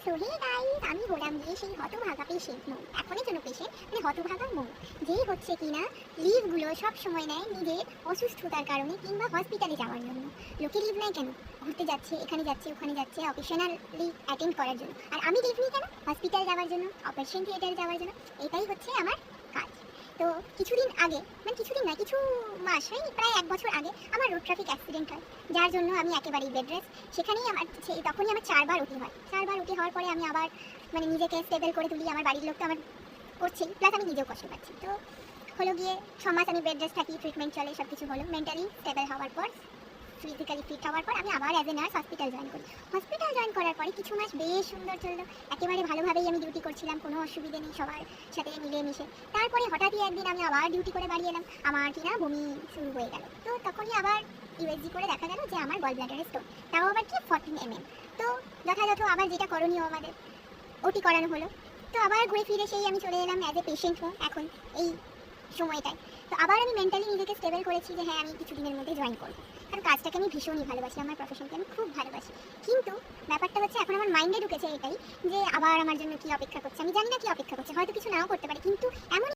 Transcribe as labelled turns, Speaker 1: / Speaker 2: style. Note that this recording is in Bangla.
Speaker 1: সো হে গাইস, আমি হলাম গিয়ে সেই হতভাগা পেশেন্ট মৌ। এখনের জন্য পেশেন্ট মানে হতভাগা মৌ, যেই হচ্ছে কিনা লিভগুলো সব সময় নেয় নিজের অসুস্থতার কারণে কিংবা হসপিটালে যাওয়ার জন্য। লোকে লিভ নেয় কেন? ঘুরতে যাচ্ছে, এখানে যাচ্ছে, ওখানে যাচ্ছে, অকেশনালি অ্যাটেন্ড করার জন্য। আর আমি লিভ নিই কেন? হসপিটাল যাওয়ার জন্য, অপারেশন থিয়েটারে যাওয়ার জন্য। এটাই হচ্ছে আমার কাজ। তো কিছুদিন আগে, মানে কিছুদিন না, কিছু মাস হয়নি, প্রায় 1 বছর আগে আমার রোড ট্রাফিক অ্যাক্সিডেন্ট হয়, যার জন্য আমি একেবারেই বেড রেস্ট। সেখানেই আমার তখনই আমার 4বার ওটি হয়। 4বার ওটি হওয়ার পরে আমি আবার মানে নিজেকে স্টেবল করে তুলি। আমার বাড়ির লোক তো আমার করছেই, প্লাস আমি নিজেও কষ্ট পাচ্ছি। তো হলো গিয়ে 6 মাস আমি বেড রেস্ট থাকি, ট্রিটমেন্ট চলে, সব কিছু হলো। মেন্টালি স্টেবল হওয়ার পর, ফিজিক্যালি ফিট হওয়ার পর আমি আবার as a nurse hospital join করি। হসপিটাল জয়েন করার পরে কিছু মাস বেশ সুন্দর চললো, একেবারে ভালোভাবেই আমি ডিউটি করছিলাম, কোনো অসুবিধে নেই, সবার সাথে মিলে মিশে। তারপরে হঠাৎই একদিন আমি আবার ডিউটি করে বাড়ি এলাম, আমার কিনা বমি শুরু হয়ে গেল। তো তখনই আবার ইউএসজি করে দেখা গেল যে আমার গল ব্লাডারের স্টোন, তাও আবার কি 14 mm। তো যথাযথ আবার যেটা করণীয় আমাদের, ওটি করানো হলো। তো আবার ঘুরে ফিরে সেই আমি চলে এলাম অ্যাজ এ পেশেন্ট হো এখন এই সময়টায়। তো আবার আমি মেন্টালি নিজেকে স্টেবল করেছি যে হ্যাঁ, আমি কিছুদিনের মধ্যে জয়েন করবো, কারণ কাজটাকে আমি ভীষণই ভালোবাসি, আমার প্রফেশনকে আমি খুব ভালোবাসি। কিন্তু ব্যাপারটা হচ্ছে এখন আমার মাইন্ডে ঢুকেছে এটাই যে আবার আমার জন্য কি অপেক্ষা করছে। আমি জানি না কি অপেক্ষা করছে, হয়তো কিছু নাও করতে পারে, কিন্তু এমন